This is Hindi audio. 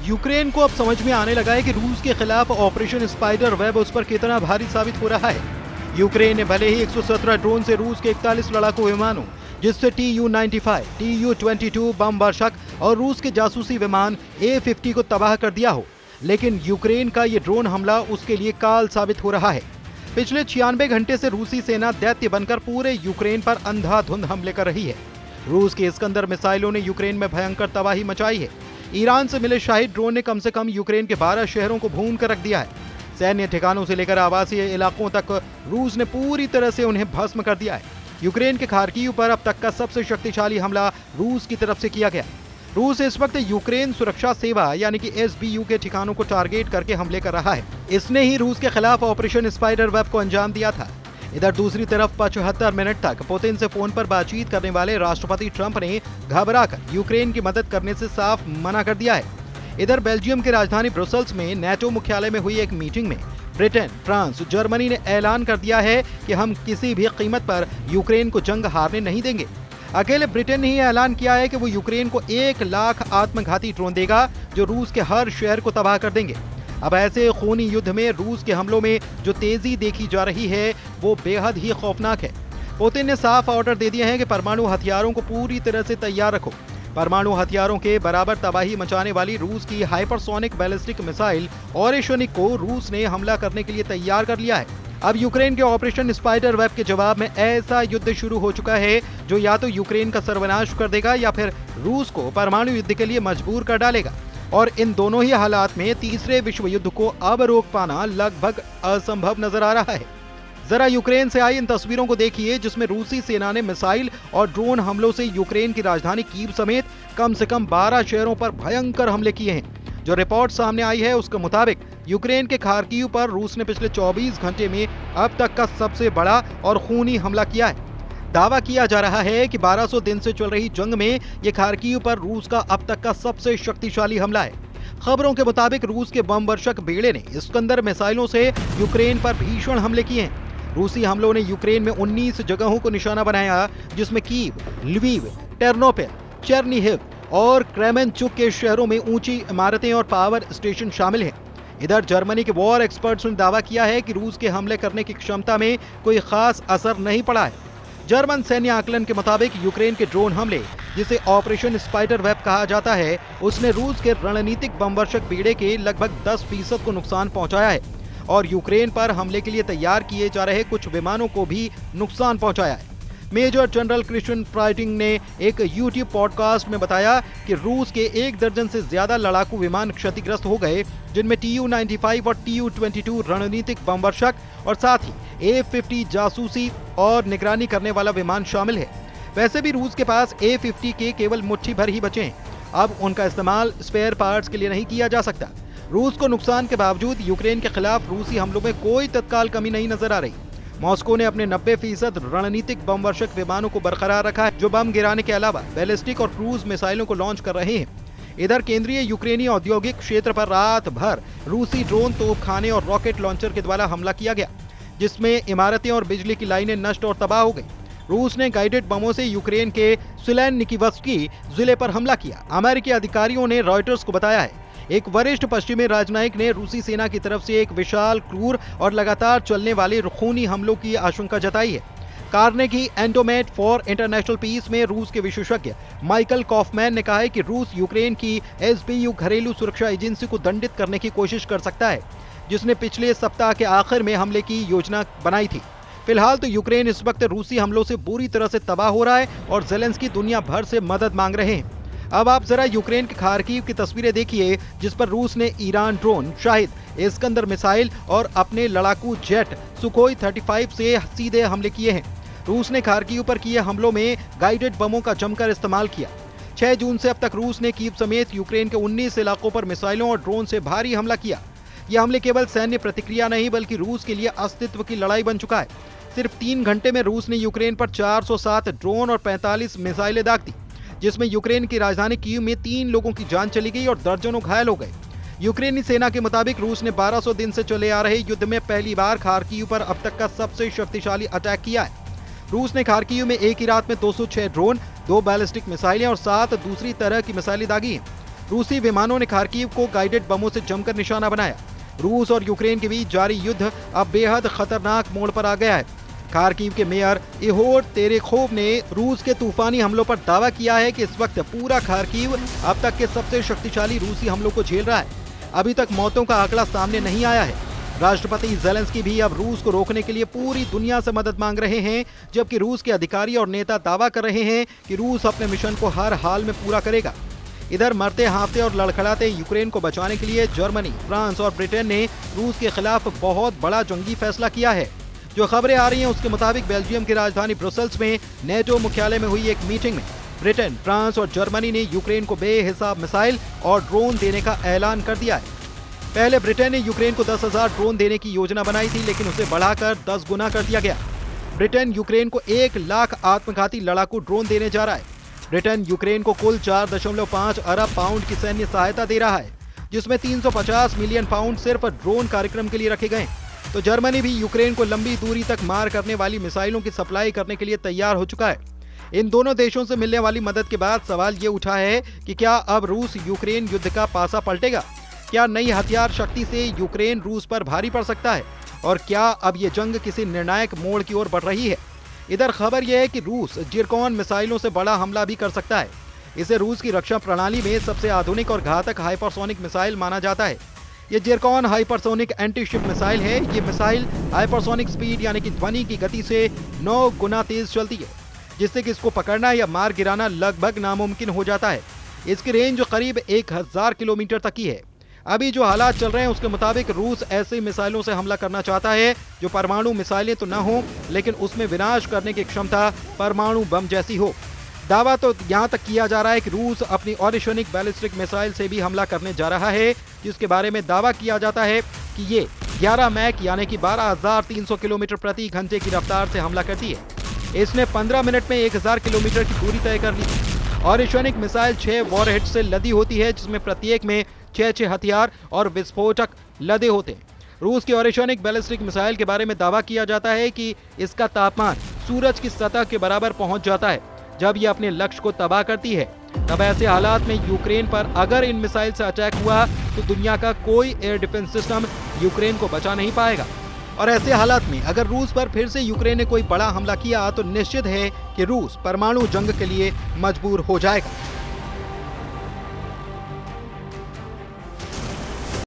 यूक्रेन को अब समझ में आने लगा है कि रूस के खिलाफ ऑपरेशन स्पाइडर वेब उस पर कितना भारी साबित हो रहा है। यूक्रेन ने भले ही 117 ड्रोन से रूस के 41 लड़ाकू विमानों, जिससे TU-95, TU-22 बम वर्षक और रूस के जासूसी विमान A-50 को तबाह कर दिया हो, लेकिन यूक्रेन का ये ड्रोन हमला उसके लिए काल साबित हो रहा है। पिछले 96 घंटे से रूसी सेना दैत्य बनकर पूरे यूक्रेन पर अंधाधुंध हमले कर रही है। रूस के इस्कंदर मिसाइलों ने यूक्रेन में भयंकर तबाही मचाई है। ईरान से मिले शाहिद ड्रोन ने कम से कम यूक्रेन के 12 शहरों को भून कर रख दिया है। सैन्य ठिकानों से लेकर आवासीय इलाकों तक रूस ने पूरी तरह से उन्हें भस्म कर दिया है। यूक्रेन के खार्किव पर अब तक का सबसे शक्तिशाली हमला रूस की तरफ से किया गया। रूस इस वक्त यूक्रेन सुरक्षा सेवा यानी कि SBU के ठिकानों को टारगेट करके हमले कर रहा है। इसने ही रूस के खिलाफ ऑपरेशन स्पाइडर वेब को अंजाम दिया था। इधर दूसरी तरफ 75 मिनट तक पुतिन से फोन पर बातचीत करने वाले राष्ट्रपति ट्रंप ने घबराकर यूक्रेन की मदद करने से साफ मना कर दिया है। इधर बेल्जियम की राजधानी ब्रुसेल्स में NATO मुख्यालय में हुई एक मीटिंग में ब्रिटेन, फ्रांस, जर्मनी ने ऐलान कर दिया है कि हम किसी भी कीमत पर यूक्रेन को जंग हारने नहीं देंगे। अकेले ब्रिटेन ने ही ऐलान किया है कि वो यूक्रेन को 1 लाख आत्मघाती ड्रोन देगा, जो रूस के हर शहर को तबाह कर देंगे। अब ऐसे खूनी युद्ध में रूस के हमलों में जो तेजी देखी जा रही है वो बेहद ही खौफनाक है। पुतिन ने साफ ऑर्डर दे दिए हैं कि परमाणु हथियारों को पूरी तरह से तैयार रखो। परमाणु हथियारों के बराबर तबाही मचाने वाली रूस की हाइपरसोनिक बैलिस्टिक मिसाइल ओरेशनिक को रूस ने हमला करने के लिए तैयार कर लिया है। अब यूक्रेन के ऑपरेशन स्पाइडर वेब के जवाब में ऐसा युद्ध शुरू हो चुका है जो या तो यूक्रेन का सर्वनाश कर देगा या फिर रूस को परमाणु युद्ध के लिए मजबूर कर डालेगा। और इन दोनों ही हालात में तीसरे विश्व युद्ध को अब रोक पाना लगभग असंभव नजर आ रहा है। जरा यूक्रेन से आई इन तस्वीरों को देखिए, जिसमें रूसी सेना ने मिसाइल और ड्रोन हमलों से यूक्रेन की राजधानी कीव समेत कम से कम 12 शहरों पर भयंकर हमले किए हैं। जो रिपोर्ट सामने आई है उसके मुताबिक यूक्रेन के खार्किव पर रूस ने पिछले 24 घंटे में अब तक का सबसे बड़ा और खूनी हमला किया है। दावा किया जा रहा है कि 1200 दिन से चल रही जंग में ये खार्किव पर रूस का अब तक का सबसे शक्तिशाली हमला है। खबरों के मुताबिक रूस के बम वर्षक बेड़े ने इस्कंदर मिसाइलों से यूक्रेन पर भीषण हमले किए हैं। रूसी हमलों ने यूक्रेन में 19 जगहों को निशाना बनाया, जिसमें कीव, ल्वीव, टेर्नोपिल, चेर्निहिव और क्रेमेंचुक के शहरों में ऊंची इमारतें और पावर स्टेशन शामिल हैं। इधर जर्मनी के वॉर एक्सपर्ट्स ने दावा किया है कि रूस के हमले करने की क्षमता में कोई खास असर नहीं पड़ा है। जर्मन सैन्य आकलन के मुताबिक यूक्रेन के ड्रोन हमले, जिसे ऑपरेशन स्पाइडर वेब कहा जाता है, उसने रूस के रणनीतिक बमवर्षक बेड़े के लगभग 10% को नुकसान पहुंचाया है और यूक्रेन पर हमले के लिए तैयार किए जा रहे कुछ विमानों को भी नुकसान पहुंचाया है। मेजर जनरल क्रिश्चियन प्राइटिंग ने एक YouTube पॉडकास्ट में बताया कि रूस के 1 दर्जन से ज्यादा लड़ाकू विमान क्षतिग्रस्त हो गए, जिनमें TU-95 और TU-22 रणनीतिक बमवर्षक और साथ ही A-50 जासूसी और निगरानी करने वाला विमान शामिल है। वैसे भी रूस के पास A-50 के केवल मुट्ठी भर ही बचे हैं। अब उनका इस्तेमाल स्पेयर पार्ट्स के लिए नहीं किया जा सकता। रूस को नुकसान के बावजूद यूक्रेन के खिलाफ रूसी हमलों में कोई तत्काल कमी नहीं नजर आ रही। मॉस्को ने अपने 90% रणनीतिक बमवर्षक विमानों को बरकरार रखा है, जो बम गिराने के अलावा बैलिस्टिक और क्रूज मिसाइलों को लॉन्च कर रहे हैं। इधर केंद्रीय यूक्रेनी औद्योगिक क्षेत्र पर रात भर रूसी ड्रोन, तोपखाने और रॉकेट लॉन्चर के द्वारा हमला किया गया, जिसमें इमारतें और बिजली की लाइनें नष्ट और तबाह हो गई। रूस ने गाइडेड बमों से यूक्रेन के सुलेनिकीवस्की जिले पर हमला किया। अमेरिकी अधिकारियों ने रॉयटर्स को बताया है। एक वरिष्ठ पश्चिमी राजनयिक ने रूसी सेना की तरफ से एक विशाल, क्रूर और लगातार चलने वाले खूनी हमलों की आशंका जताई है। कार्नेगी एंडोमेट फॉर इंटरनेशनल पीस में रूस के विशेषज्ञ माइकल कॉफमैन ने कहा है कि रूस यूक्रेन की SBU घरेलू सुरक्षा एजेंसी को दंडित करने की कोशिश कर सकता है, जिसने पिछले सप्ताह के आखिर में हमले की योजना बनाई थी। फिलहाल तो यूक्रेन इस वक्त रूसी हमलों से बुरी तरह से तबाह हो रहा है और ज़ेलेंस्की दुनिया भर से मदद मांग रहे हैं। अब आप जरा यूक्रेन के खार्किव की तस्वीरें देखिए, जिस पर रूस ने Iran drone, Shahid, Iskander missile और अपने लड़ाकू जेट सुखोई 35 से सीधे हमले किए हैं। रूस ने खार्किव पर किए हमलों में गाइडेड बमों का जमकर इस्तेमाल किया। 6 जून से अब तक रूस ने कीव समेत यूक्रेन के 19 इलाकों पर मिसाइलों और ड्रोन से भारी हमला किया। यह हमले केवल सैन्य प्रतिक्रिया नहीं बल्कि रूस के लिए अस्तित्व की लड़ाई बन चुका है। सिर्फ 3 घंटे में रूस ने यूक्रेन पर 407 ड्रोन और 45 मिसाइलें दाग दी, जिसमें यूक्रेन की राजधानी कीव में 3 लोगों की जान चली गई और दर्जनों घायल हो गए। यूक्रेनी सेना के मुताबिक रूस ने 1200 दिन से चले आ रहे युद्ध में पहली बार खार्किव पर अब तक का सबसे शक्तिशाली अटैक किया है। रूस ने खार्किव में एक ही रात में 206 ड्रोन, 2 बैलिस्टिक मिसाइलें और 7 दूसरी तरह की मिसाइलें दागी हैं। रूसी विमानों ने खार्किव को गाइडेड बमों से जमकर निशाना बनाया। रूस और यूक्रेन के बीच जारी युद्ध अब बेहद खतरनाक मोड़ पर आ गया है। खार्किव के मेयर इहोर तेरेखोव ने रूस के तूफानी हमलों पर दावा किया है कि इस वक्त पूरा खार्किव अब तक के सबसे शक्तिशाली रूसी हमलों को झेल रहा है। अभी तक मौतों का आंकड़ा सामने नहीं आया है। राष्ट्रपति ज़ेलेंस्की भी अब रूस को रोकने के लिए पूरी दुनिया से मदद मांग रहे हैं, जबकि रूस के अधिकारी और नेता दावा कर रहे हैं कि रूस अपने मिशन को हर हाल में पूरा करेगा। इधर मरते हाँफते और लड़खड़ाते यूक्रेन को बचाने के लिए जर्मनी, फ्रांस और ब्रिटेन ने रूस के खिलाफ बहुत बड़ा जंगी फैसला किया है। जो खबरें आ रही हैं उसके मुताबिक बेल्जियम की राजधानी ब्रुसेल्स में नेटो मुख्यालय में हुई एक मीटिंग में ब्रिटेन, फ्रांस और जर्मनी ने यूक्रेन को बेहिसाब मिसाइल और ड्रोन देने का ऐलान कर दिया है। पहले ब्रिटेन ने यूक्रेन को 10,000 ड्रोन देने की योजना बनाई थी, लेकिन उसे बढ़ाकर 10 गुना कर दिया गया। ब्रिटेन यूक्रेन को 1 लाख आत्मघाती लड़ाकू ड्रोन देने जा रहा है। ब्रिटेन यूक्रेन को कुल 4.5 अरब पाउंड की सैन्य सहायता दे रहा है, जिसमें 350 मिलियन पाउंड सिर्फ ड्रोन कार्यक्रम के लिए रखे गए। तो जर्मनी भी यूक्रेन को लंबी दूरी तक मार करने वाली मिसाइलों की सप्लाई करने के लिए तैयार हो चुका है। इन दोनों देशों से मिलने वाली मदद के बाद सवाल ये उठा है कि क्या अब रूस यूक्रेन युद्ध का पासा पलटेगा? क्या नई हथियार शक्ति से यूक्रेन रूस पर भारी पड़ सकता है? और क्या अब ये जंग किसी निर्णायक मोड़ की ओर बढ़ रही है? इधर खबर यह है कि रूस जिरकॉन मिसाइलों से बड़ा हमला भी कर सकता है। इसे रूस की रक्षा प्रणाली में सबसे आधुनिक और घातक हाइपरसोनिक मिसाइल माना जाता है। ये Zircon hypersonic anti ship missile है। ये मिसाइल हाइपरसोनिक स्पीड यानी कि ध्वनि की गति से 9 गुना तेज चलती है, जिससे कि इसको पकड़ना या मार गिराना लगभग नामुमकिन हो जाता है। इसकी रेंज करीब 1000 किलोमीटर तक की है। अभी जो हालात चल रहे हैं उसके मुताबिक रूस ऐसे मिसाइलों से हमला करना चाहता है जो परमाणु मिसाइलें तो न हो, लेकिन उसमें विनाश करने की क्षमता परमाणु बम जैसी हो। दावा तो यहाँ तक किया जा रहा है कि रूस अपनी ऑरिशनिक बैलिस्टिक मिसाइल से भी हमला करने जा रहा है, जिसके बारे में दावा किया जाता है कि ये 11 मैक यानी कि 12,300 किलोमीटर प्रति घंटे की रफ्तार से हमला करती है। इसने 15 मिनट में 1000 किलोमीटर की दूरी तय कर ली। ऑरिशनिक मिसाइल 6 वॉरहेड से लदी होती है, जिसमें प्रत्येक में 6 हथियार और विस्फोटक लदे होते हैं। रूस की ऑरिशनिक बैलिस्टिक मिसाइल के बारे में दावा किया जाता है कि इसका तापमान सूरज की सतह के बराबर पहुंच जाता है जब यह अपने लक्ष्य को तबाह करती है। तब ऐसे हालात में यूक्रेन पर अगर इन मिसाइल से अटैक हुआ तो दुनिया का कोई एयर डिफेंस सिस्टम यूक्रेन को बचा नहीं पाएगा। और ऐसे हालात में अगर रूस पर फिर से यूक्रेन ने कोई बड़ा हमला किया तो निश्चित है कि रूस परमाणु जंग के लिए मजबूर हो जाएगा।